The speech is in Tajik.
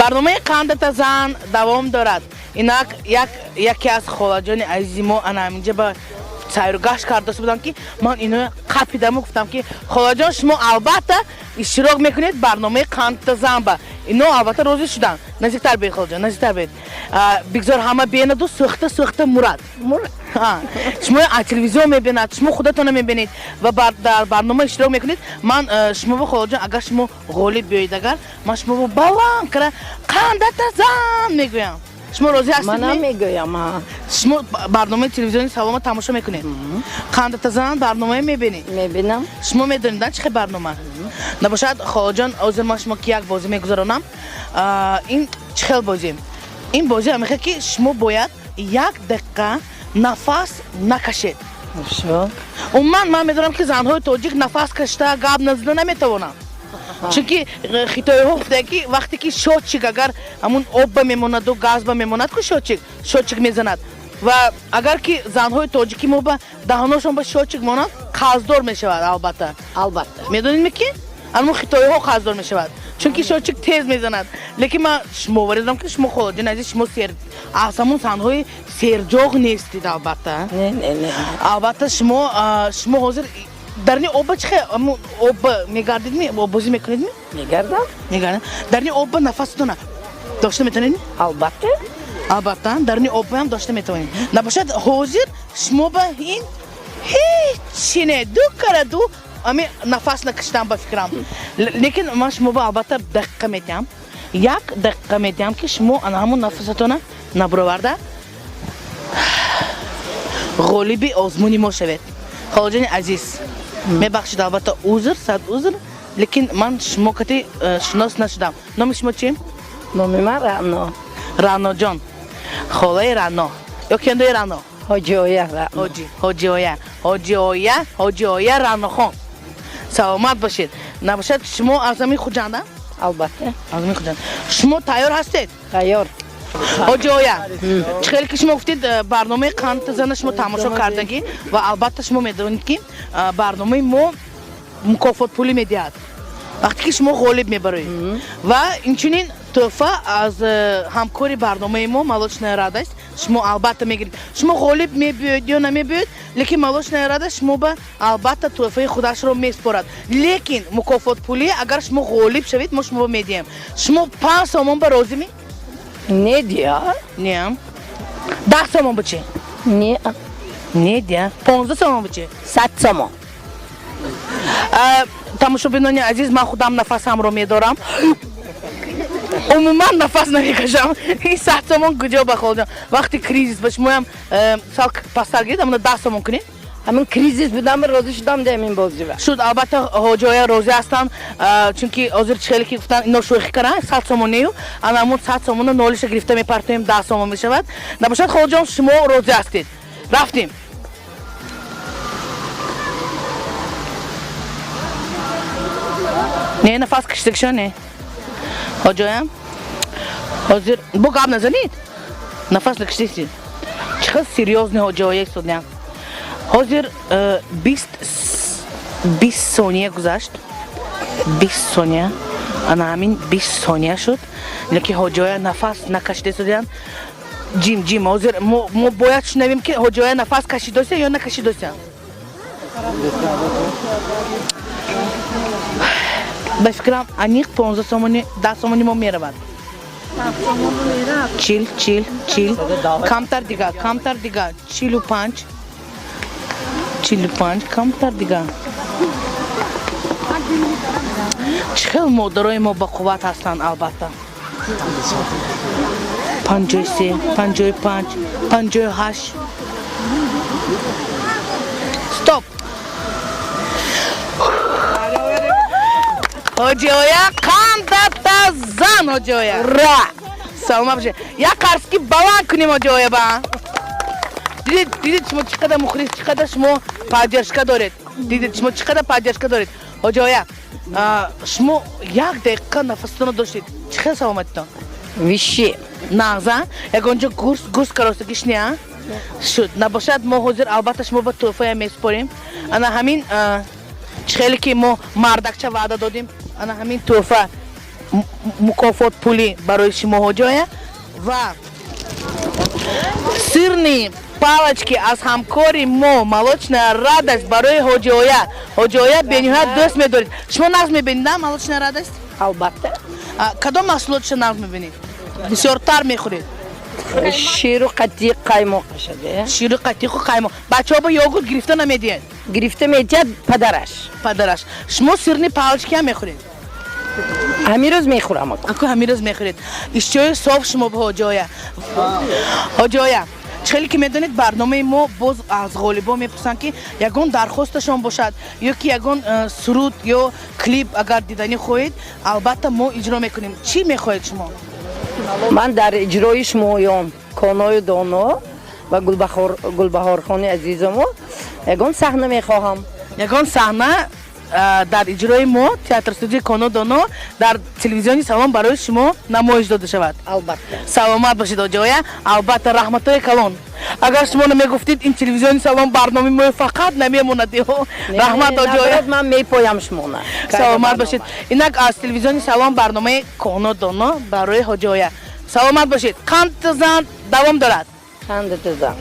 барномаи қандата зан давом дорад. Инак яке аз холаҷони азизи мо ана ҳаминҷа ба сайргашт кардаста будам ки ман ино қапидам гуфтам ки холаҷон шумо албатта иштирок мекунед барномаи қандата зан ба ино албатта розӣ шудам. Наздиктар бед холаҷон, наздиктар бед. Бигзор ҳама бенаду сӯхта мурад. Шумо телевизион мебинад, шумо худатона мебинед ва дар барнома иштирок мекунед. Ман шумо холаҷон агар шумо ғолиб биёед агар ман шумо баланд кара қандата зан мегӯям. شما روزی هستید؟ منم میگویم. شما برنامه تلویزیونی سلام تماشا میکنید؟ قندت زن برنامه میبینید؟ میبینم. شما میدونید چه برنامه؟ نباشد خواجان عذر ما شما که یک بازی میگذارونم. این چه بازی؟ این بازی میگه که شما باید یک دقیقه نفس نکشید. شو؟ من میدونم که زنهای تاجیک نفس کشته گاب نزدن نمیتوانند. چونکی خیتای ها گفته که وقتی که شوچک اگر همون آب میموند و گاز میموند که شوچک میزند و اگر که زنهای تاجیکی ما با دهانشون با شوچک ماند قازدار میشود البته میدونید که همون خیتای ها قازدار میشود چونکی شوچک تیز میزند لیکن من شما وردم که شما خودتون از شما سیر آسمون زنهای سرجاق نیستید البته نه البته شما حاضر در این آب چه آب میگردید می بازی میکنید می میگردم در این آب نفستون داشته میتونید البته در این آب هم داشته میتونید نباشد حاضر شما با این هیچ نه دو امی نفس نکشتم با فکرم لیکن من شما با البته دقیقه میتونم یک دقیقه میتونم که شما همون نفستون نبرورده غالبی آزمونی ما شوید خواجان عزیز میبخشید البته صد عذر لیکن من شما کتی شناس نشدم نام شما چیم؟ نام من رانا جان خاله رانا یا کنده رانا؟ حاجی آیا رانا خان سلامت باشید نباشد شما آزمی خود جانده؟ البته آزمی خود جانده شما تیار هستید؟ تیار حاجی آیا خیلی که شما گفتید برنامه قندت زن شما تماشا کردگی و البته شما میدونید که برنامه ما مکافات پولی میدهد وقتی که شما غالب میبرید و اینچنین تحفه از همکاری برنامه ما مالوچ نراده است شما البته میگیرید شما غالب میبیاید یا نمیبیاید لیکن مالوچ نراده شما به البته تحفه خودش رو میسپارد لیکن مکافات پولی اگر شما غالب شوید ما شما میدیم شما 5 سومون به روزی می نه دیا نه 10 سومون بچه نه دیا 15 سومون بچه 100 سومون тамошобинони азиз ман худам нафасам ро медорам умуман нафас намекашам ин 100 сомон куҷо ба холҷон вақти кризис ба шумоям сал пастар гирид амна 10 сомон кунед همین کریزیس بودم روزی شدم دمین بازی و شد البته حاجای روزی هستن چونکی حاضر چخیلی که گفتن اینا شوخی کردن 100 سومونیو انا همون 100 سومون نولش گرفته میپرتیم 10 سومون میشود نباشد خالجان شما روزی هستید رفتیم نه نفس کشیدگشا نه حاجایم حاضر بو گاب نزنید نفس نکشیدید چقدر سریوزنی حاجای سودنیم حاضر 20 ثانیه گذشت 20 ثانیه انا همین 20 ثانیه شد لیکن حاجای نفس نکشیده سودن جیم حاضر ما باید شنویم که حاجای نفس کشیده است یا نکشیده است به فکرم انیق 15 سومونی 10 سومونی ما میرود چیل کمتر دیگه 45 کمتر دیگه چخیل مادرای ما با قوت هستن البته 53 55 58 stop حاجی آیا قندت زن حاجی آیا را سلام باشه یا قرصکی بلند کنیم حاجی آیا با دیدید شما چقدر مخلص چقدر شما پادرشکا دارید دیدید شما چقدر پادرشکا دارید حاجی آیا شما یک دقیقه نفستون داشتید چقدر سلامتتون ویشی نغزه یک اونجا گوست کراستگیش نه شد نباشد ما حاضر البته شما با توفه میسپاریم انا همین خیلی که ما مردکچه وعده دادیم انا همین توفه мукофот пулӣ барои шумо ҳоҷоя ва сирни палочки аз ҳамкори мо молочная радость барои ҳоҷоя бениҳоят дӯст медоред. Шумо нағз мебинед молочная радость? Албатта. Кадом маҳсулоташро нағз мебинед? Бисёртар мехӯред? Ширу қаттиқ қаймоқ шаде. Ширу қаттиқу қаймоқ. Бачаҳо ба йогурт гирифта намедиҳед? Гирифта медиҳад падараш. Шумо сирни палочки ҳам мехӯред? Ҳамин рӯз мехӯрам. Аку ҳамин рӯз мехӯред. Ишчои соф шумо ба ҳоҷоя. Чхеле ки медонед барномаи мо боз аз ғолибон мепурсанд ки ягон дархосташон бошад ё ки ягон суруд ё клип агар диданӣ хоҳед, албатта мо иҷро мекунем. Чӣ мехоҳед шумо? Ман дар иҷрои шумоён Коною Доно ва Гулбаҳорхони азизамо ягон саҳна мехоҳам. Ягон саҳна дар иҷрои мо театр студияи Коно Доно дар телевизиони Салон барои шумо намоиш дода шавад. Албатта. Саломат бошед оҷоя. Албатта раҳматои калон. Агар шумо намегуфтед ин телевизиони Салон барномаи мо фақат намемонад. Раҳмат оҷоя. Ман мепоям шумона. Саломат бошед. Инак аз телевизиони Салон барномаи Коно Доно барои ҳоҷоя. Саломат бошед. Қанд зан давом дорад. Қанд зан.